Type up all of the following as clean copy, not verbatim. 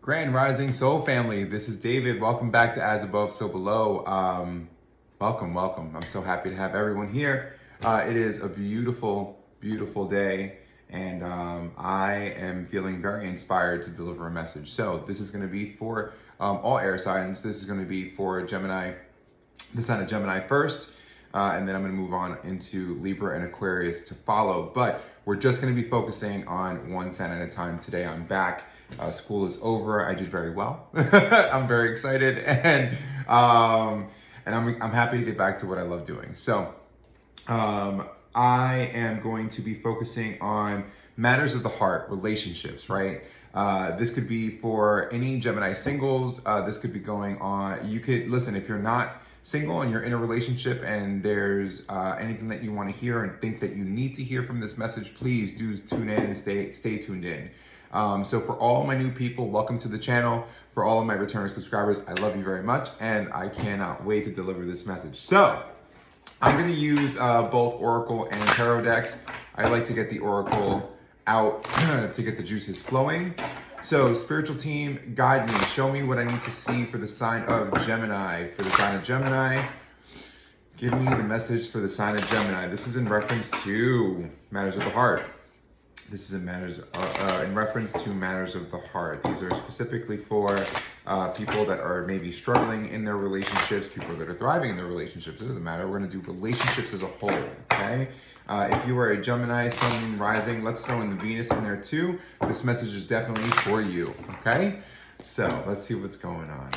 Grand Rising Soul Family, this is David. Welcome back to As Above, So Below. Welcome. I'm so happy to have everyone here. It is a beautiful, beautiful day, and I am feeling very inspired to deliver a message. So this is going to be for all air signs. This is going to be for Gemini, the sign of Gemini first, and then I'm going to move on into Libra and Aquarius to follow. But we're just going to be focusing on one sign at a time today. I'm back. School is over. I did very well. I'm very excited, and I'm happy to get back to what I love doing. So I am going to be focusing on matters of the heart, relationships, right? This could be for any Gemini singles. This could be going on. You could listen if you're not single and you're in a relationship and there's anything that you want to hear and think that you need to hear from this message, please do tune in and stay tuned in. So for all my new people, welcome to the channel. For all of my returning subscribers, I love you very much, and I cannot wait to deliver this message. So I'm going to use both Oracle and Tarot decks. I like to get the Oracle out to get the juices flowing. So spiritual team, guide me. Show me what I need to see for the sign of Gemini. For the sign of Gemini, give me the message for the sign of Gemini. This is in reference to matters of the heart. This is in reference to matters of the heart. These are specifically for people that are maybe struggling in their relationships, people that are thriving in their relationships. It doesn't matter. We're going to do relationships as a whole, okay? If you are a Gemini, Sun, Moon, Rising, let's throw in the Venus in there too. This message is definitely for you, okay? So let's see what's going on.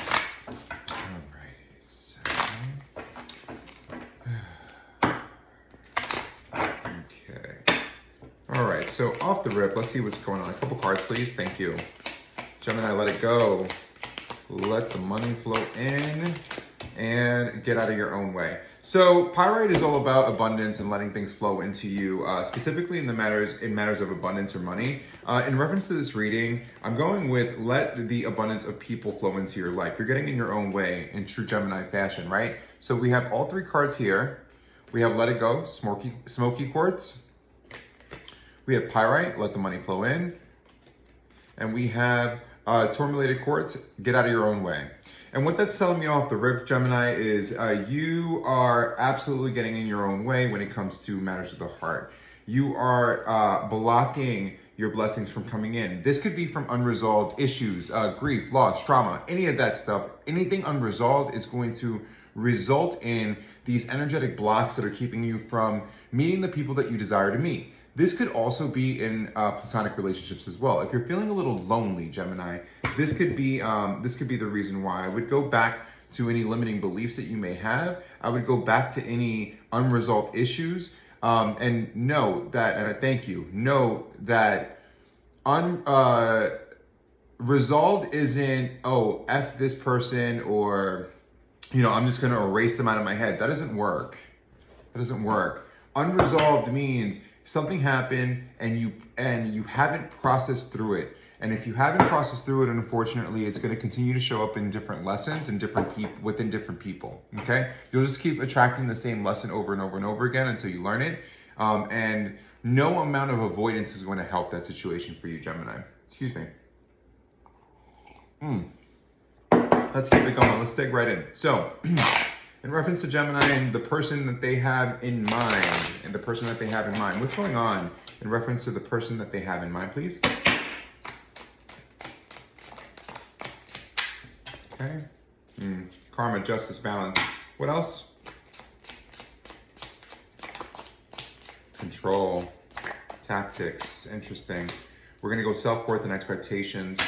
All right, so off the rip, let's see what's going on. A couple cards, please. Thank you. Gemini, let it go. Let the money flow in and get out of your own way. So Pyrite is all about abundance and letting things flow into you, specifically in matters of abundance or money. In reference to this reading, I'm going with let the abundance of people flow into your life. You're getting in your own way in true Gemini fashion, right? So we have all three cards here. We have let it go, smoky quartz. We have Pyrite, let the money flow in. And we have Tourmalated quartz, get out of your own way. And what that's telling me off the rip, Gemini, is you are absolutely getting in your own way when it comes to matters of the heart. You are blocking your blessings from coming in. This could be from unresolved issues, grief, loss, trauma, any of that stuff. Anything unresolved is going to result in these energetic blocks that are keeping you from meeting the people that you desire to meet. This could also be in platonic relationships as well. If you're feeling a little lonely, Gemini, this could be the reason why. I would go back to any limiting beliefs that you may have. I would go back to any unresolved issues, and know that, and I thank you, know that resolved isn't, oh, F this person, or, I'm just gonna erase them out of my head. That doesn't work. That doesn't work. Unresolved means something happened and you haven't processed through it. And if you haven't processed through it, unfortunately, it's going to continue to show up in different lessons and within different people. Okay, you'll just keep attracting the same lesson over and over and over again until you learn it. And no amount of avoidance is going to help that situation for you, Gemini. Excuse me. Let's keep it going. Let's dig right in. So, in reference to Gemini and the person that they have in mind, what's going on in reference to the person that they have in mind, please? Okay. Karma, justice, balance. What else? Control, tactics. Interesting. We're gonna go self-worth and expectations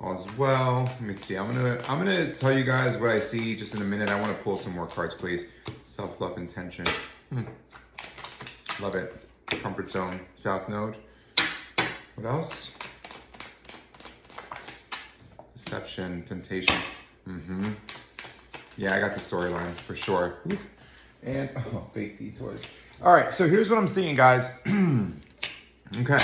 as well. Let me see. I'm gonna tell you guys what I see just in a minute. I want to pull some more cards, please. Self-love, intention. Love it. Comfort zone, South Node. What else? Deception, temptation. Yeah, I got the storyline for sure. And fake detours. All right, so here's what I'm seeing, guys. Okay.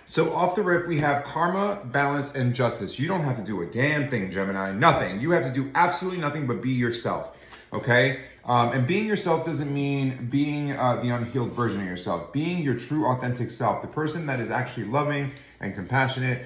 So off the rip, we have karma, balance, and justice. You don't have to do a damn thing, Gemini. Nothing. You have to do absolutely nothing but be yourself, okay? And being yourself doesn't mean being the unhealed version of yourself. Being your true, authentic self, the person that is actually loving and compassionate,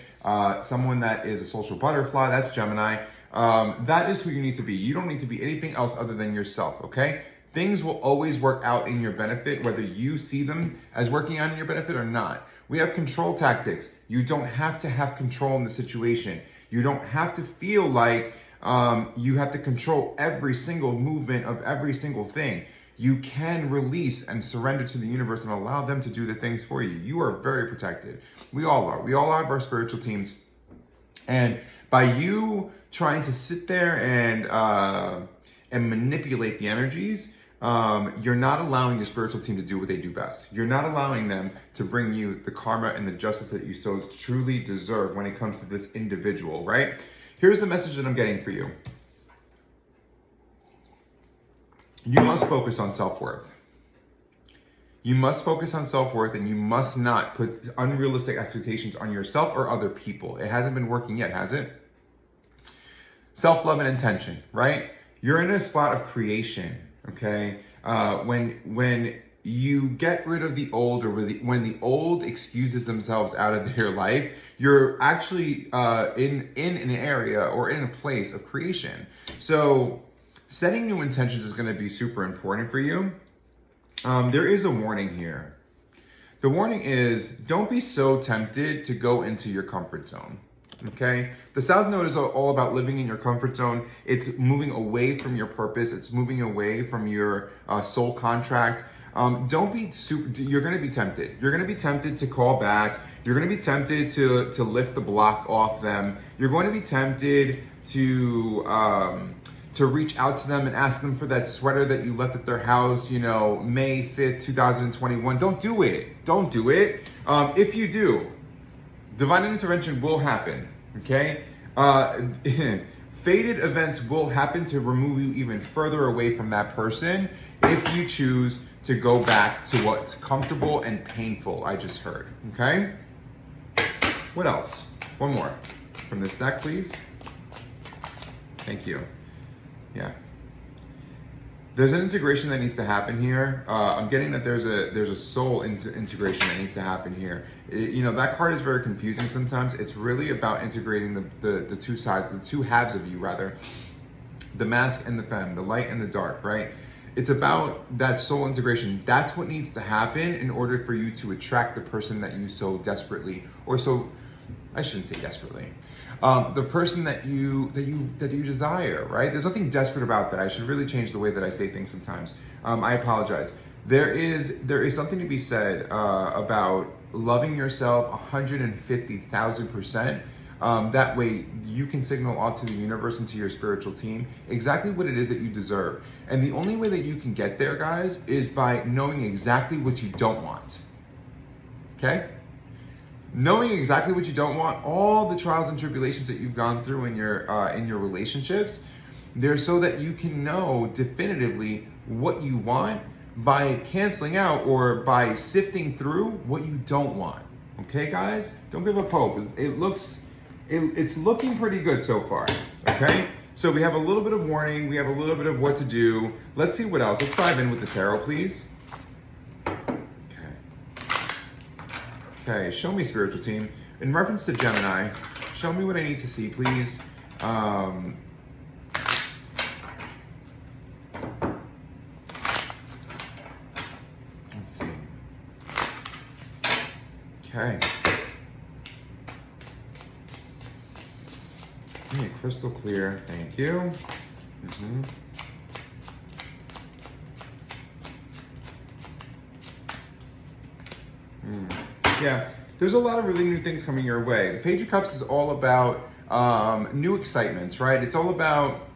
someone that is a social butterfly, that's Gemini. That is who you need to be. You don't need to be anything else other than yourself, okay? Things will always work out in your benefit, whether you see them as working out in your benefit or not. We have control tactics. You don't have to have control in the situation. You don't have to feel like you have to control every single movement of every single thing. You can release and surrender to the universe and allow them to do the things for you. You are very protected. We all are. We all have our spiritual teams. And by you trying to sit there and manipulate the energies, you're not allowing your spiritual team to do what they do best. You're not allowing them to bring you the karma and the justice that you so truly deserve when it comes to this individual, right? Here's the message that I'm getting for you. You must focus on self-worth. You must focus on self-worth, and you must not put unrealistic expectations on yourself or other people. It hasn't been working yet, has it? Self-love and intention, right? You're in a spot of creation, okay? When you get rid of the old, or when the old excuses themselves out of their life, you're actually in an area or in a place of creation. So setting new intentions is going to be super important for you. There is a warning here. The warning is, don't be so tempted to go into your comfort zone. Okay? The South Node is all about living in your comfort zone. It's moving away from your purpose. It's moving away from your soul contract. Don't be you're going to be tempted. You're going to be tempted to call back. You're going to be tempted to lift the block off them. You're going to be tempted to reach out to them and ask them for that sweater that you left at their house, May 5th, 2021. Don't do it. Don't do it. If you do, divine intervention will happen, okay? Fated events will happen to remove you even further away from that person if you choose to go back to what's comfortable and painful, I just heard, okay? What else? One more from this deck, please. Thank you. Yeah. There's an integration that needs to happen here. I'm getting that there's a soul integration that needs to happen here. That card is very confusing sometimes. It's really about integrating the two sides, the two halves of you rather, the mask and the femme, the light and the dark, right? It's about that soul integration. That's what needs to happen in order for you to attract the person that you so desperately, I shouldn't say desperately. The person that you desire, right? There's nothing desperate about that. I should really change the way that I say things sometimes. I apologize. There is something to be said about loving yourself 150,000%. That way you can signal out to the universe and to your spiritual team exactly what it is that you deserve. And the only way that you can get there, guys, is by knowing exactly what you don't want. Okay? Knowing exactly what you don't want, all the trials and tribulations that you've gone through in your relationships, they're so that you can know definitively what you want by canceling out or by sifting through what you don't want. Okay, guys? Don't give up hope. It's looking pretty good so far. Okay? So we have a little bit of warning. We have a little bit of what to do. Let's see what else. Let's dive in with the tarot, please. Okay, show me, spiritual team. In reference to Gemini, show me what I need to see, please. Let's see. Okay. Give me a crystal clear. Thank you. Yeah, there's a lot of really new things coming your way. The Page of Cups is all about new excitements, right? It's all about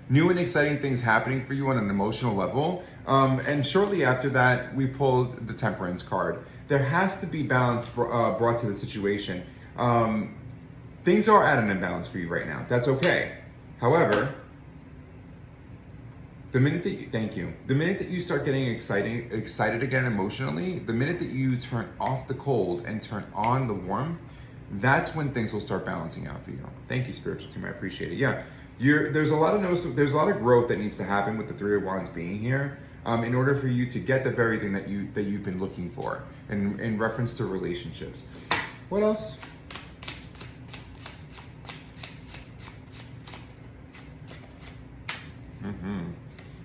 new and exciting things happening for you on an emotional level. And shortly after that, we pulled the Temperance card. There has to be balance brought to the situation. Things are at an imbalance for you right now. That's okay. However, the minute that you start getting excited again emotionally, the minute that you turn off the cold and turn on the warmth, that's when things will start balancing out for you. Thank you, spiritual team. I appreciate it. Yeah, there's a lot of growth that needs to happen with the Three of Wands being here, in order for you to get the very thing that you've been looking for in reference to relationships. What else?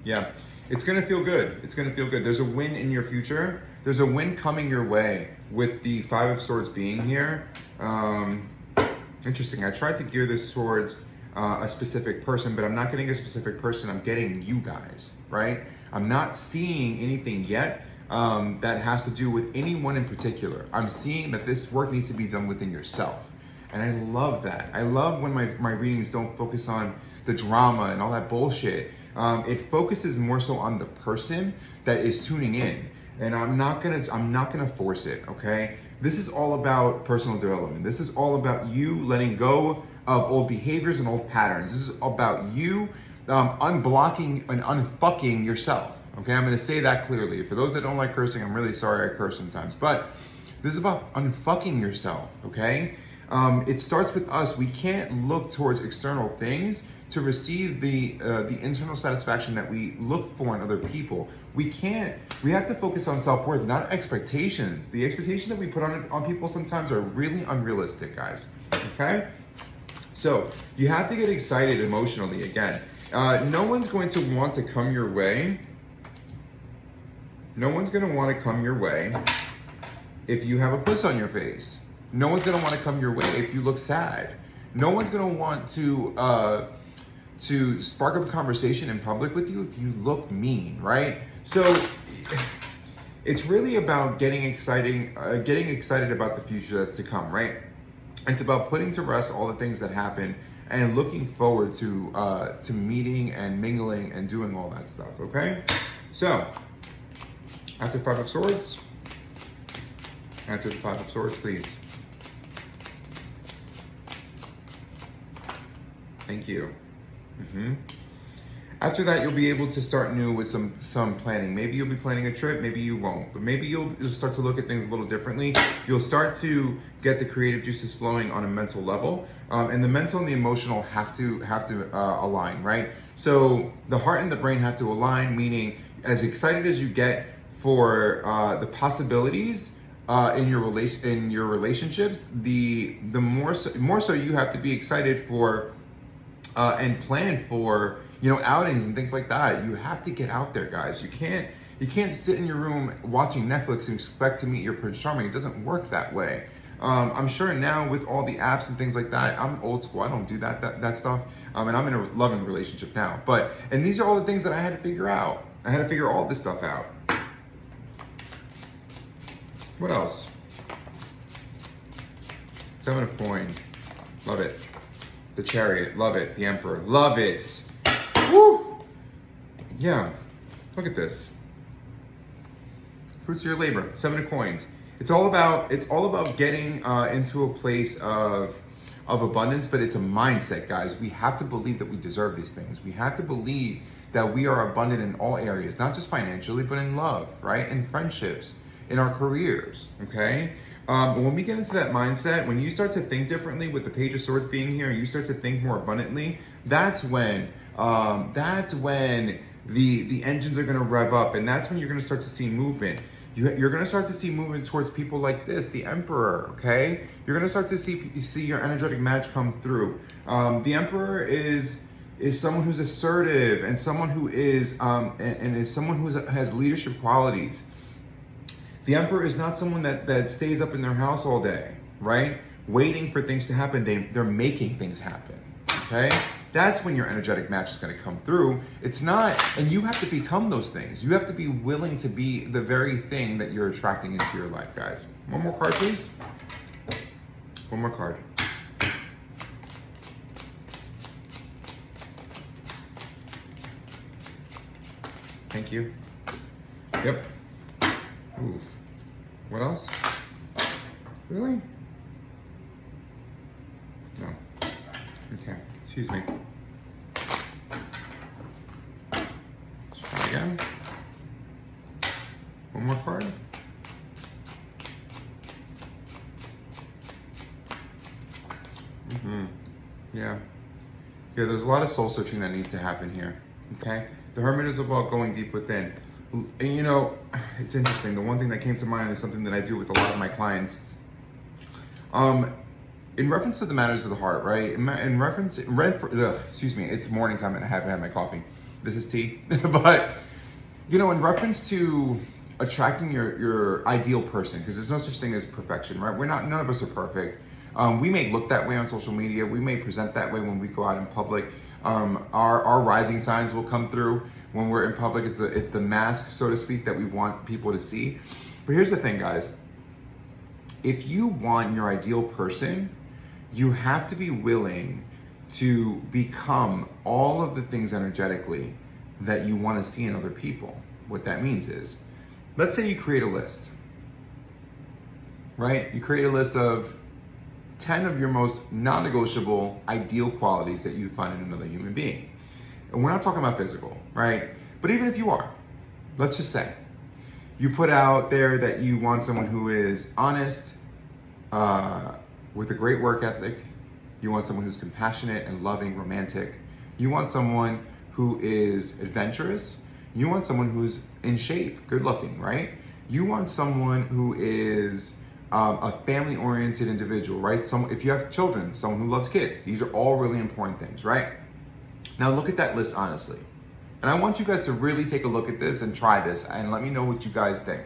Yeah, it's gonna feel good. It's gonna feel good. There's a win in your future. There's a win coming your way with the Five of Swords being here. Interesting. I tried to gear this towards a specific person, but I'm not getting a specific person. I'm getting you guys, right? I'm not seeing anything yet that has to do with anyone in particular. I'm seeing that this work needs to be done within yourself. And I love that. I love when my readings don't focus on the drama and all that bullshit. It focuses more so on the person that is tuning in. And I'm not gonna force it, okay? This is all about personal development. This is all about you letting go of old behaviors and old patterns. This is about you unblocking and unfucking yourself. Okay, I'm gonna say that clearly. For those that don't like cursing, I'm really sorry I curse sometimes. But this is about unfucking yourself, okay? It starts with us. We can't look towards external things to receive the internal satisfaction that we look for in other people. We have to focus on self-worth, not expectations. The expectations that we put on people sometimes are really unrealistic, guys, okay? So you have to get excited emotionally again. No one's going to want to come your way. No one's going to want to come your way if you have a puss on your face. No one's going to want to come your way if you look sad. No one's going to want to spark up a conversation in public with you if you look mean, right? So it's really about getting excited about the future that's to come, right? It's about putting to rest all the things that happen and looking forward to meeting and mingling and doing all that stuff, okay? So, after Five of Swords, after the Five of Swords, please. Thank you. After that, you'll be able to start new with some planning. Maybe you'll be planning a trip, maybe you won't. But maybe you'll start to look at things a little differently. You'll start to get the creative juices flowing on a mental level. And the mental and the emotional have to align, right? So the heart and the brain have to align, meaning as excited as you get for the possibilities in your relationships, the more so you have to be excited for and plan for, you know, outings and things like that. You have to get out there, guys. You can't sit in your room watching Netflix and expect to meet your Prince Charming. It doesn't work that way. I'm sure now with all the apps and things like that, I'm old school. I don't do that stuff. And I'm in a loving relationship now. And these are all the things that I had to figure out. I had to figure all this stuff out. What else? Seven of Coins. Love it. The Chariot. Love it. The Emperor. Love it. Woo! Yeah. Look at this. Fruits of your labor. Seven of Coins. It's all about getting into a place of abundance, but it's a mindset, guys. We have to believe that we deserve these things. We have to believe that we are abundant in all areas, not just financially, but in love, right? In friendships, in our careers, okay? But when we get into that mindset, when you start to think differently with the Page of Swords being here, and you start to think more abundantly, that's when the engines are going to rev up, and that's when you're going to start to see movement. You're going to start to see movement towards people like this, the Emperor, okay? You're going to start to see your energetic match come through. The Emperor is someone who's assertive and someone who is someone who has leadership qualities. The Emperor is not someone that stays up in their house all day, right? Waiting for things to happen. They're making things happen, okay? That's when your energetic match is going to come through. It's not, and you have to become those things. You have to be willing to be the very thing that you're attracting into your life, guys. One more card, please. One more card. Thank you. Yep. Oof. What else? Really? No. Okay. Excuse me. Let's try again. One more card. Yeah. Yeah, there's a lot of soul searching that needs to happen here. Okay? The Hermit is about going deep within. And you know, it's interesting. The one thing that came to mind is something that I do with a lot of my clients. In reference to the matters of the heart, right? Excuse me, it's morning time and I haven't had my coffee. This is tea. But, you know, in reference to attracting your ideal person, because there's no such thing as perfection, right? None of us are perfect. We may look that way on social media. We may present that way when we go out in public. Our rising signs will come through when we're in public. It's the mask, so to speak, that we want people to see. But here's the thing, guys. If you want your ideal person, you have to be willing to become all of the things energetically that you want to see in other people. What that means is, let's say you create a list, right? You create a list of 10 of your most non-negotiable ideal qualities that you find in another human being. And we're not talking about physical, right? But even if you are, let's just say, you put out there that you want someone who is honest, with a great work ethic. You want someone who's compassionate and loving, romantic. You want someone who is adventurous. You want someone who's in shape, good looking, right? You want someone who is a family-oriented individual, right? If you have children, someone who loves kids. These are all really important things, right? Now look at that list honestly. And I want you guys to really take a look at this and try this and let me know what you guys think.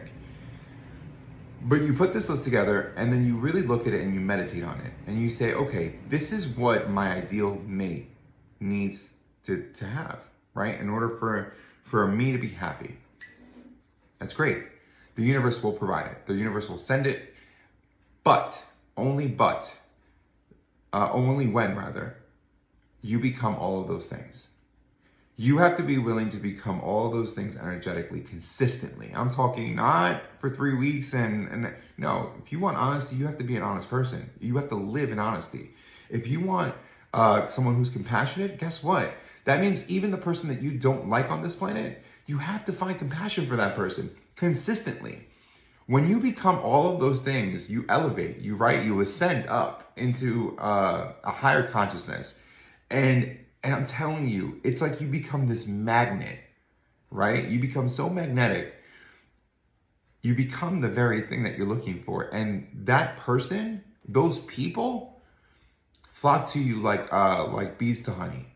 But you put this list together and then you really look at it and you meditate on it. And you say, okay, this is what my ideal mate needs to have, right? In order for me to be happy. That's great. The universe will provide it. The universe will send it. But, only when you become all of those things. You have to be willing to become all of those things energetically, consistently. I'm talking not for 3 weeks and no. If you want honesty, you have to be an honest person. You have to live in honesty. If you want someone who's compassionate, guess what? That means even the person that you don't like on this planet, you have to find compassion for that person consistently. When you become all of those things, you elevate, you ascend up into a higher consciousness. And I'm telling you, it's like you become this magnet, right? You become so magnetic. You become the very thing that you're looking for. And that person, those people, flock to you like bees to honey.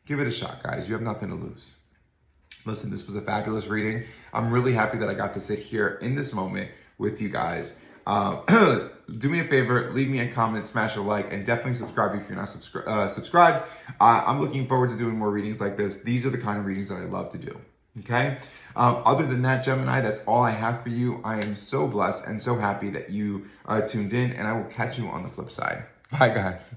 Give it a shot, guys. You have nothing to lose. Listen, this was a fabulous reading. I'm really happy that I got to sit here in this moment with you guys. Do me a favor, leave me a comment, smash a like, and definitely subscribe if you're not subscribed. I'm looking forward to doing more readings like this. These are the kind of readings that I love to do, okay? Other than that, Gemini, that's all I have for you. I am so blessed and so happy that you tuned in, and I will catch you on the flip side. Bye, guys.